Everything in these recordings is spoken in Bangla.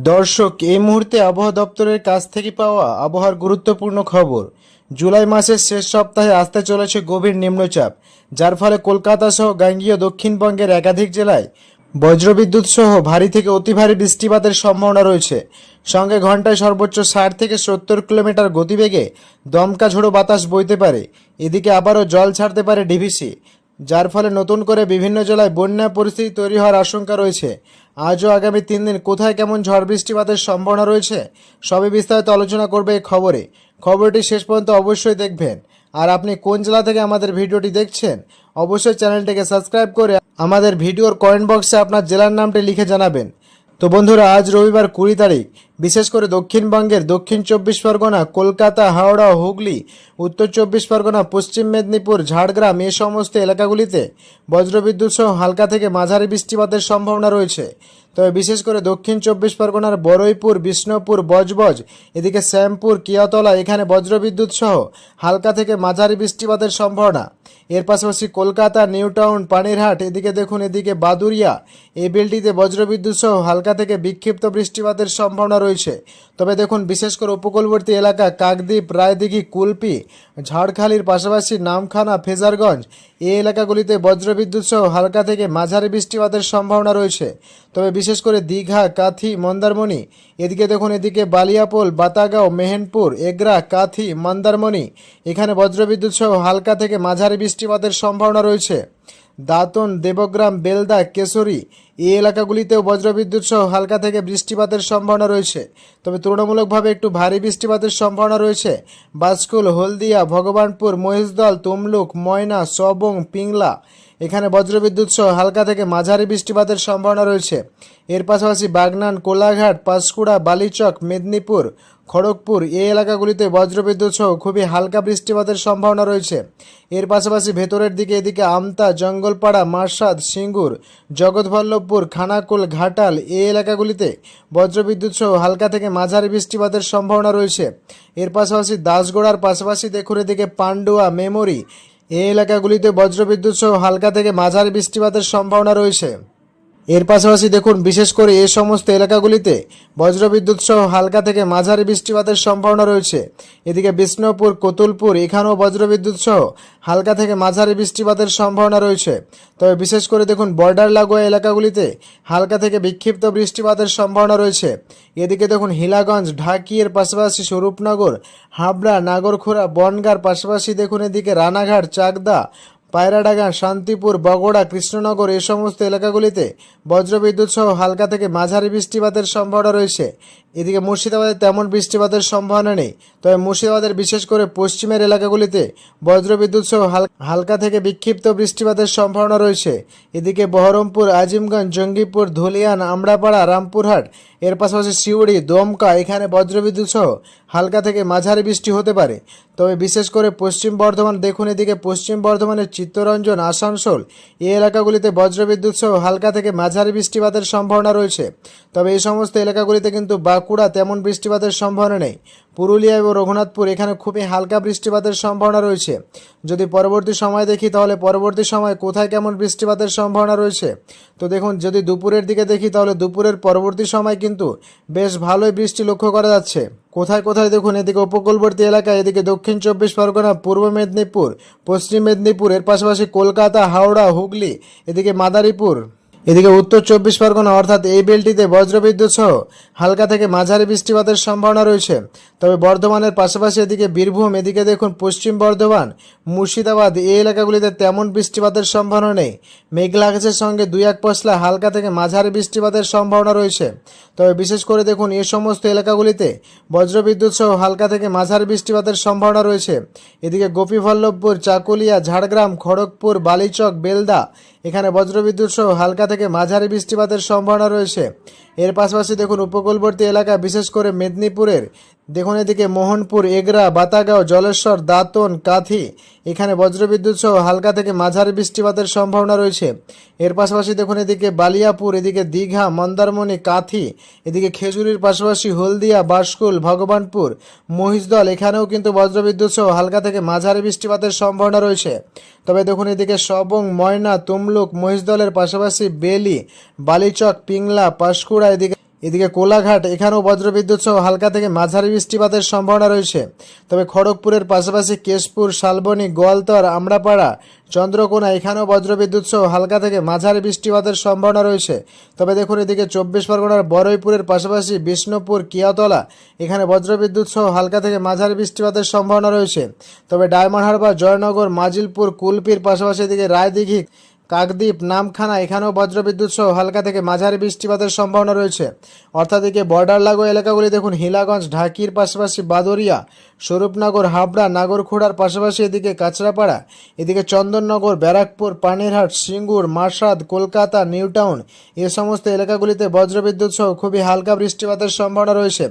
দর্শক, এই মুহূর্তে আবহাওয়া দপ্তরের কাছ থেকে পাওয়া আবহাওয়ার গুরুত্বপূর্ণ খবর। জুলাই মাসের শেষ সপ্তাহে আসতে চলেছে গভীর নিম্নচাপ, যার ফলে কলকাতা সহ গাঙ্গেয় দক্ষিণবঙ্গের একাধিক জেলায় বজ্রবিদ্যুৎ সহ ভারী থেকে অতি ভারী বৃষ্টিপাতের সম্ভাবনা রয়েছে। সঙ্গে ঘন্টায় সর্বোচ্চ 60 থেকে 70 কিলোমিটার গতিবেগে দমকা ঝোড়ো বাতাস বইতে পারে। এদিকে আবারও জল ছাড়তে পারে ডিভিসি, যার ফলে নতুন করে বিভিন্ন জেলায় বন্যা পরিস্থিতি তৈরি হওয়ার আশঙ্কা রয়েছে। আজও আগামী 3 দিন কোথায় কেমন ঝড় বৃষ্টিপাতের সম্ভাবনা রয়েছে সবই বিস্তারিত আলোচনা করবে এই খবরে। খবরটি শেষ পর্যন্ত অবশ্যই দেখবেন। আর আপনি কোন জেলা থেকে আমাদের ভিডিওটি দেখছেন অবশ্যই চ্যানেলটিকে সাবস্ক্রাইব করে আমাদের ভিডিওর কমেন্ট বক্সে আপনার জেলার নামটি লিখে জানাবেন। তো বন্ধুরা, আজ রবিবার 20 তারিখ বিশেষ করে দক্ষিণবঙ্গের দক্ষিণ 24 পরগনা, কলকাতা, হাওড়া, হুগলি, উত্তর 24 পরগনা, পশ্চিম মেদিনীপুর, ঝাড়গ্রাম এই সমস্ত এলাকাগুলিতে বজ্রবিদ্যুৎ সহ হালকা থেকে মাঝারি বৃষ্টিপাতের সম্ভাবনা রয়েছে। তবে বিশেষ করে দক্ষিণ 24 পরগনার বড়ইপুর, বিষ্ণুপুর, বজবজ, এদিকে শ্যামপুর, কিয়াতলা এখানে বজ্রবিদ্যুৎ সহ হালকা থেকে মাঝারি বৃষ্টিপাতের সম্ভাবনা। এর পাশাপাশি কলকাতা, নিউ টাউন, পানিরহাট এদিকে দেখুন, এদিকে বাদুরিয়া এই বিলটিতে বজ্রবিদ্যুৎ সহ হালকা থেকে বিক্ষিপ্ত বৃষ্টিপাতের সম্ভাবনা রয়েছে। তবে দেখুন, বিশেষ করে উপকূলবর্তী এলাকা কাকদ্বীপ, রায়দিঘি, কুলপি, ঝাড়খালির পাশাপাশি নামখানা, ফেজারগঞ্জ এই এলাকাগুলিতে বজ্রবিদ্যুৎ সহ হালকা থেকে মাঝারি বৃষ্টিপাতের সম্ভাবনা রয়েছে। তবে বিশেষ করে দীঘা, কাথি, মন্দারমণি এদিকে দেখুন, এদিকে বালিয়াপোল, বাতাগাঁও, মেহেনপুর, এগরা, কাথি, মন্দারমণি এখানে বজ্রবিদ্যুৎ সহ হালকা থেকে মাঝারি বৃষ্টিপাতের সম্ভাবনা রয়েছে। দাঁতন, দেবগ্রাম, বেলদা, কেশরী এই এলাকাগুলিতেও বজ্রবিদ্যুৎ সহ হালকা থেকে বৃষ্টিপাতের সম্ভাবনা রয়েছে। তবে তুলনামূলকভাবে একটু ভারী বৃষ্টিপাতের সম্ভাবনা রয়েছে বাজকুল, হলদিয়া, ভগবানপুর, মহিষদল, তমলুক, ময়না, সবং, পিংলা এখানে বজ্রবিদ্যুৎ সহ হালকা থেকে মাঝারি বৃষ্টিপাতের সম্ভাবনা রয়েছে। এর পাশাপাশি বাগনান, কোলাঘাট, পাঁশকুড়া, বালিচক, মেদিনীপুর, খড়গপুর এই এলাকাগুলিতে বজ্রবিদ্যুৎ সহ খুবই হালকা বৃষ্টিপাতের সম্ভাবনা রয়েছে। এর পাশাপাশি ভেতরের দিকে এদিকে আমতা, জঙ্গলপাড়া, মার্শাদ, সিঙ্গুর, জগৎবল্লভপুর, খানাকুল, ঘাটাল এই এলাকাগুলিতে বজ্রবিদ্যুৎ সহ হালকা থেকে মাঝারি বৃষ্টিপাতের সম্ভাবনা রয়েছে। এর পাশাপাশি দাসগোড়ার পাশাপাশি দেখুন, এদিকে পান্ডুয়া, মেমরি এই এলাকাগুলিতে বজ্রবিদ্যুৎ সহ হালকা থেকে মাঝারি বৃষ্টিপাতের সম্ভাবনা রয়েছে। এর পাশাপাশি দেখুন, বিশেষ করে এই সমস্ত এলাকাগুলিতে বজ্রবিদ্যুৎ সহ হালকা থেকে মাঝারি বৃষ্টিপাতের সম্ভাবনা রয়েছে। এদিকে বিষ্ণুপুর, কতুলপুর এখানেও বজ্রবিদ্যুৎ সহ হালকা থেকে মাঝারি বৃষ্টিপাতের সম্ভাবনা রয়েছে। তবে বিশেষ করে দেখুন, বর্ডার লাগোয়া এলাকাগুলিতে হালকা থেকে বিক্ষিপ্ত বৃষ্টিপাতের সম্ভাবনা রয়েছে। এদিকে দেখুন, হিলাগঞ্জ, ঢাকির পাশাপাশি স্বরূপনগর, হাবড়া, নাগরখোলা, বনগাঁর পাশাপাশি দেখুন, এদিকে রানাঘাট, চাকদা, পায়রাডাঙ্গা, শান্তিপুর, বগড়া, কৃষ্ণনগর এই সমস্ত এলাকাগুলিতে বজ্রবিদ্যুৎ সহ হালকা থেকে মাঝারি বৃষ্টিপাতের সম্ভাবনা রয়েছে। এদিকে মুর্শিদাবাদে তেমন বৃষ্টিপাতের সম্ভাবনা নেই। তবে মুর্শিদাবাদের বিশেষ করে পশ্চিমের এলাকাগুলিতে বজ্রবিদ্যুৎ সহ হালকা থেকে বিক্ষিপ্ত বৃষ্টিপাতের সম্ভাবনা রয়েছে। এদিকে বহরমপুর, আজিমগঞ্জ, জঙ্গিপুর, ধুলিয়ান, আমড়াপাড়া, রামপুরহাট এর পাশাপাশি সিউড়ি, দমকা এখানে বজ্রবিদ্যুৎ সহ হালকা থেকে মাঝারি বৃষ্টি হতে পারে। তবে বিশেষ করে পশ্চিম বর্ধমান দেখুন, এদিকে পশ্চিম বর্ধমানের চিত্তরঞ্জন, আসানসোল এই এলাকাগুলিতে বজ্রবিদ্যুৎ সহ হালকা থেকে মাঝারি বৃষ্টিপাতের সম্ভাবনা রয়েছে। তবে এই সমস্ত এলাকাগুলিতে কিন্তু বাঁকুড়া তেমন বৃষ্টিপাতের সম্ভাবনা নেই। পুরুলিয়া এবং রঘুনাথপুর এখানে খুবই হালকা বৃষ্টিপাতের সম্ভাবনা রয়েছে। যদি পরবর্তী সময় দেখি তাহলে পরবর্তী সময় কোথায় কেমন বৃষ্টিপাতের সম্ভাবনা রয়েছে, তো দেখুন, যদি দুপুরের দিকে দেখি তাহলে দুপুরের পরবর্তী সময় কিন্তু বেশ ভালোই বৃষ্টি লক্ষ্য করা যাচ্ছে। কোথায় কোথায় দেখুন, এদিকে উপকূলবর্তী এলাকায়, এদিকে দক্ষিণ 24 পরগনা, পূর্ব মেদিনীপুর, পশ্চিম মেদিনীপুর এর পাশাপাশি কলকাতা, হাওড়া, হুগলি এদিকে মাদারীপুর, এদিকে উত্তর 24 পরগনা অর্থাৎ এই বেলটিতে বজ্রবিদ্যুৎ সহ হালকা থেকে মাঝারি বৃষ্টিপাতের সম্ভাবনা রয়েছে। তবে বর্ধমানের পাশাপাশি এদিকে বীরভূম, এদিকে দেখুন পশ্চিম বর্ধমান, মুর্শিদাবাদ এই এলাকাগুলিতে তেমন বৃষ্টিপাতের সম্ভাবনা নেই। মেঘলা আকাশের সঙ্গে 2-1 পশলা হালকা থেকে মাঝারি বৃষ্টিপাতের সম্ভাবনা রয়েছে। তবে বিশেষ করে দেখুন, এই সমস্ত এলাকাগুলিতে বজ্রবিদ্যুৎ সহ হালকা থেকে মাঝারি বৃষ্টিপাতের সম্ভাবনা রয়েছে। এদিকে গোপীবল্লভপুর, চাকুলিয়া, ঝাড়গ্রাম, খড়গপুর, বালিচক, বেলদা এখানে বজ্রবিদ্যুৎ সহ হালকা থেকে মাঝারি বৃষ্টিপাতের সম্ভাবনা রয়েছে। এর পাশাপাশি দেখুন, উপকূলবর্তী এলাকা বিশেষ করে মেদিনীপুরের দেখুন, এদিকে মোহনপুর, এগরা, বাতাগাঁও, জলেশ্বর, দাঁতন, কাথি এখানে বজ্রবিদ্যুৎ সহ হালকা থেকে মাঝারি বৃষ্টিপাতের সম্ভাবনা রয়েছে। এর পাশাপাশি দেখুন, এদিকে বালিয়াপুর, এদিকে দীঘা, মন্দারমণি, কাথি এদিকে খেজুরির পাশাপাশি হলদিয়া, বাসকুল, ভগবানপুর, মহিষদল এখানেও কিন্তু বজ্রবিদ্যুৎ সহ হালকা থেকে মাঝারি বৃষ্টিপাতের সম্ভাবনা রয়েছে। তবে দেখুন, এদিকে সবং, ময়না, তমলুক, মহিষদলের পাশাপাশি বেলি, বালিচক, পিংলা, পাঁশকুড়া এদিকে কোলাঘাট এখানেও বজ্রবিদ্যুৎ সহ হালকা থেকে মাঝারি বৃষ্টিপাতের সম্ভাবনা রয়েছে। তবে খড়গপুরের পাশাপাশি কেশপুর, শালবনী, গোয়ালতর, আমড়াপাড়া, চন্দ্রকোনা এখানেও বজ্রবিদ্যুৎ সহ হালকা থেকে মাঝারি বৃষ্টিপাতের সম্ভাবনা রয়েছে। তবে দেখুন এদিকে 24 পরগনার বড়ইপুরের পাশাপাশি বিষ্ণুপুর, কিয়াতলা এখানে বজ্রবিদ্যুৎ সহ হালকা থেকে মাঝারি বৃষ্টিপাতের সম্ভাবনা রয়েছে। তবে ডায়মন্ড হারবার, জয়নগর, মাজিলপুর, কুলপির পাশাপাশি এদিকে রায়দিঘি, কাকদ্বীপ, নামখানা এখানেও বজ্রবিদ্যুৎ সহ হালকা থেকে মাঝারি বৃষ্টিপাতের সম্ভাবনা রয়েছে। অর্থাৎ এদিকে বর্ডার লাগোয়া এলাকাগুলি দেখুন হিলাগঞ্জ, ঢাকির পাশাপাশি বাদরিয়া, স্বরূপনগর, হাবড়া, নাগরখোড়ার পাশাপাশি এদিকে কাঁচরাপাড়া, এদিকে চন্দননগর, ব্যারাকপুর, পানিরহাট, সিঙ্গুর, মাসাদ, কলকাতা, নিউ টাউন এ সমস্ত এলাকাগুলিতে বজ্রবিদ্যুৎ সহ খুবই হালকা বৃষ্টিপাতের সম্ভাবনা রয়েছে।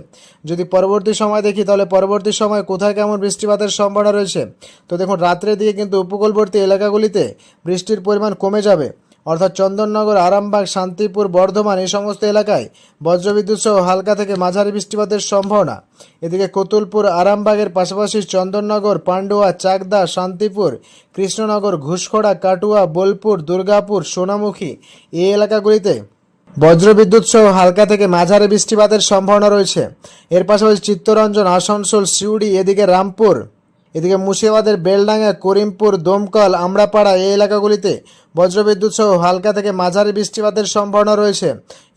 যদি পরবর্তী সময় দেখি তাহলে পরবর্তী সময় কোথায় কেমন বৃষ্টিপাতের সম্ভাবনা রয়েছে, তো দেখুন রাত্রের দিকে কিন্তু উপকূলবর্তী এলাকাগুলিতে বৃষ্টির পরিমাণ কমে যাবে। অর্থাৎ চন্দননগর, আরামবাগ, শান্তিপুর, বর্ধমান এই সমস্ত এলাকায় বজ্রবিদ্যুৎ সহ হালকা থেকে মাঝারি বৃষ্টিপাতের সম্ভাবনা। এদিকে কতুলপুর, আরামবাগের পাশাপাশি চন্দননগর, পান্ডুয়া, চাকদা, শান্তিপুর, কৃষ্ণনগর, ঘুষখোড়া, কাটুয়া, বোলপুর, দুর্গাপুর, সোনামুখী এই এলাকাগুলিতে বজ্রবিদ্যুৎ সহ হালকা থেকে মাঝারি বৃষ্টিপাতের সম্ভাবনা রয়েছে। এর পাশাপাশি চিত্তরঞ্জন, আসানসোল, সিউড়ি, এদিকে রামপুর, এদিকে মুর্শিদাবাদের বেলডাঙ্গা, করিমপুর, দমকল, আমড়াপাড়া এই এলাকাগুলিতে বজ্রবিদ্যুৎ সহ হালকা থেকে মাঝারি বৃষ্টিপাতের সম্ভাবনা রয়েছে।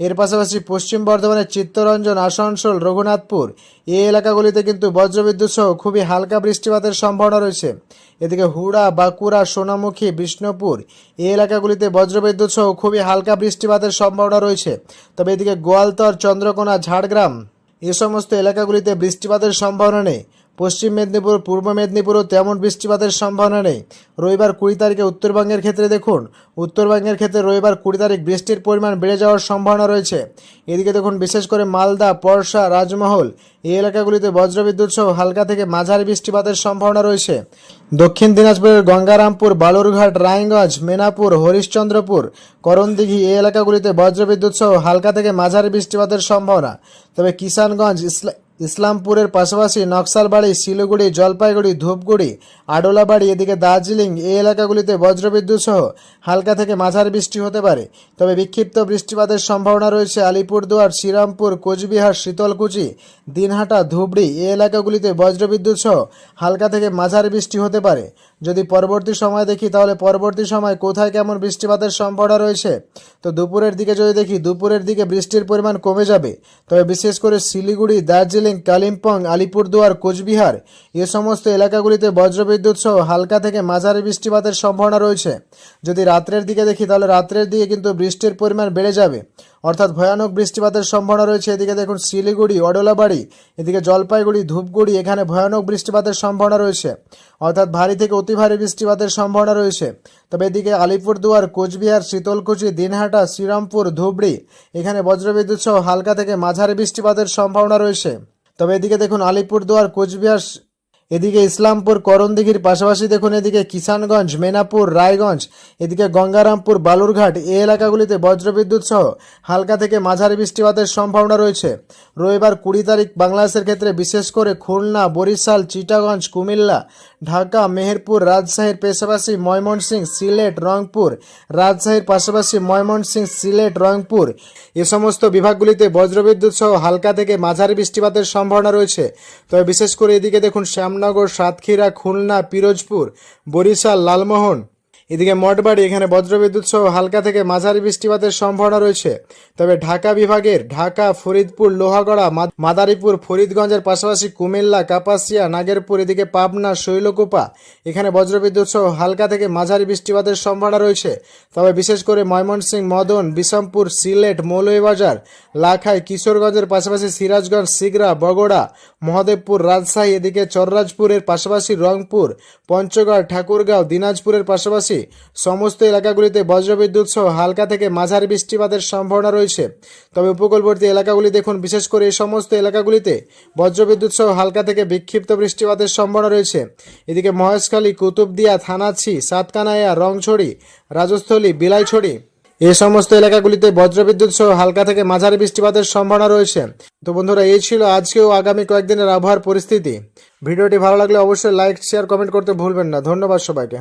এর পাশাপাশি পশ্চিম বর্ধমানের চিত্তরঞ্জন, আসানসোল, রঘুনাথপুর এই এলাকাগুলিতে কিন্তু বজ্রবিদ্যুৎ সহ খুবই হালকা বৃষ্টিপাতের সম্ভাবনা রয়েছে। এদিকে হুড়া, বাঁকুড়া, সোনামুখী, বিষ্ণুপুর এই এলাকাগুলিতে বজ্রবিদ্যুৎ সহ খুবই হালকা বৃষ্টিপাতের সম্ভাবনা রয়েছে। তবে এদিকে গোয়ালতর, চন্দ্রকোনা, ঝাড়গ্রাম এ সমস্ত এলাকাগুলিতে বৃষ্টিপাতের সম্ভাবনা নেই। পশ্চিম মেদিনীপুর, পূর্ব মেদিনীপুরও তেমন বৃষ্টিপাতের সম্ভাবনা নেই। রবিবার 20 তারিখে উত্তরবঙ্গের ক্ষেত্রে দেখুন, উত্তরবঙ্গের ক্ষেত্রে রবিবার 20 তারিখ বৃষ্টির পরিমাণ বেড়ে যাওয়ার সম্ভাবনা রয়েছে। এদিকে দেখুন বিশেষ করে মালদা, পরশা, রাজমহল এই এলাকাগুলিতে বজ্রবিদ্যুৎ সহ হালকা থেকে মাঝারি বৃষ্টিপাতের সম্ভাবনা রয়েছে। দক্ষিণ দিনাজপুরের গঙ্গারামপুর, বালুরঘাট, রায়গঞ্জ, মেনাপুর, হরিশ্চন্দ্রপুর, করণদিঘি এই এলাকাগুলিতে বজ্রবিদ্যুৎ সহ হালকা থেকে মাঝারি বৃষ্টিপাতের সম্ভাবনা। তবে কিষানগঞ্জ, ইসলামপুরের পাশাপাশি নকশালবাড়ি, শিলিগুড়ি, জলপাইগুড়ি, ধূপগুড়ি, আডোলাবাড়ি এদিকে দার্জিলিং এই এলাকাগুলিতে বজ্রবিদ্যুৎ সহ হালকা থেকে মাঝারি বৃষ্টি হতে পারে। তবে বিক্ষিপ্ত বৃষ্টিপাতের সম্ভাবনা রয়েছে আলিপুরদুয়ার, শ্রীরামপুর, কোচবিহার, শীতলকুচি, দিনহাটা, ধুবড়ি এই এলাকাগুলিতে বজ্রবিদ্যুৎ সহ হালকা থেকে মাঝারি বৃষ্টি হতে পারে। যদি পরবর্তী সময় দেখি তাহলে পরবর্তী সময় কোথায় কেমন বৃষ্টিপাতের সম্ভাবনা রয়েছে, তো দুপুরের দিকে যদি দেখি দুপুরের দিকে বৃষ্টির পরিমাণ কমে যাবে। তবে বিশেষ করে শিলিগুড়ি, দার্জিলিং, কালিম্পং, আলিপুরদুয়ার, কোচবিহার এ সমস্ত এলাকাগুলিতে বজ্রবিদ্যুৎ সহ হালকা থেকে মাঝারি বৃষ্টিপাতের সম্ভাবনা রয়েছে। যদি রাত্রের দিকে দেখি তাহলে রাত্রের দিকে কিন্তু বৃষ্টির পরিমাণ বেড়ে যাবে, অর্থাৎ ভয়ানক বৃষ্টিপাতের সম্ভাবনা রয়েছে। এদিকে দেখুন শিলিগুড়ি, অডলাবাড়ি, এদিকে জলপাইগুড়ি, ধূপগুড়ি এখানে ভয়ানক বৃষ্টিপাতের সম্ভাবনা রয়েছে, অর্থাৎ ভারী থেকে অতি ভারী বৃষ্টিপাতের সম্ভাবনা রয়েছে। তবে এদিকে আলিপুরদুয়ার, কোচবিহার, শীতলকুচি, দিনহাটা, শ্রীরামপুর, ধুবড়ি এখানে বজ্রবিদ্যুৎ সহ হালকা থেকে মাঝারি বৃষ্টিপাতের সম্ভাবনা রয়েছে। তবে এদিকে দেখুন আলিপুরদুয়ার, কোচবিহার, এদিকে ইসলামপুর, করণদিঘির পাশাপাশি দেখুন এদিকে কিষানগঞ্জ, মেনাপুর, রায়গঞ্জ, এদিকে গঙ্গারামপুর, বালুরঘাট এই এলাকাগুলিতে বজ্রবিদ্যুৎ সহ হালকা থেকে মাঝারি বৃষ্টিপাতের সম্ভাবনা রয়েছে। রবিবার 20 তারিখ বাংলাদেশের ক্ষেত্রে বিশেষ করে খুলনা, বরিশাল, চিটাগঞ্জ, কুমিল্লা, ঢাকা, মেহেরপুর, রাজশাহীর পাশাপাশি ময়মনসিংহ, সিলেট, রংপুর, রাজশাহীর পাশাপাশি ময়মনসিংহ, সিলেট, রংপুর এ সমস্ত বিভাগগুলিতে বজ্রবিদ্যুৎ সহ হালকা থেকে মাঝারি বৃষ্টিপাতের সম্ভাবনা রয়েছে। তবে বিশেষ করে এদিকে দেখুন শ্যামনগর, সাতক্ষীরা, খুলনা, পিরোজপুর, বরিশাল, লালমোহন, এদিকে মঠবাড়ি এখানে বজ্রবিদ্যুৎ সহ হালকা থেকে মাঝারি বৃষ্টিপাতের সম্ভাবনা রয়েছে। তবে ঢাকা বিভাগের ঢাকা, ফরিদপুর, লোহাগড়া, মাদারীপুর, ফরিদগঞ্জের পাশাপাশি কুমিল্লা, কাপাসিয়া, নাগেরপুর, এদিকে পাবনা, শৈলকুপা এখানে বজ্রবিদ্যুৎ সহ হালকা থেকে মাঝারি বৃষ্টিপাতের সম্ভাবনা রয়েছে। তবে বিশেষ করে ময়মনসিংহ, মদন, বিষমপুর, সিলেট, মৌলভীবাজার, লাখাই, কিশোরগঞ্জের পাশাপাশি সিরাজগঞ্জ, সিগড়া, বগুড়া, মহাদেবপুর, রাজশাহী, এদিকে চররাজপুরের পাশাপাশি রংপুর, পঞ্চগড়, ঠাকুরগাঁও, দিনাজপুরের পাশাপাশি সমস্ত এলাকাগুলিতে বজ্রবিদ্যুৎ সহ হালকা থেকে মাঝারি বৃষ্টিপাতের সম্ভাবনা রয়েছে। তবে উপকূলবর্তী এলাকাগুলি দেখুন বিশেষ করে এই সমস্ত এলাকাগুলিতে বজ্রবিদ্যুৎ সহ হালকা থেকে বিক্ষিপ্ত বৃষ্টিপাতের সম্ভাবনা রয়েছে। এদিকে মহেশখালী, কুতুবদিয়া, থানাচি, সাতকানাইয়া, রংছড়ি, রাজস্থলী, বিলাইছড়ি এই সমস্ত এলাকাগুলিতে বজ্রবিদ্যুৎ সহ হালকা থেকে মাঝারি বৃষ্টিপাতের সম্ভাবনা রয়েছে। তো বন্ধুরা এই ছিল আজকেও আগামী কয়েকদিনের আবহাওয়ার পরিস্থিতি। ভিডিওটি ভালো লাগলে অবশ্যই লাইক, শেয়ার, কমেন্ট করতে ভুলবেন না। ধন্যবাদ সবাইকে।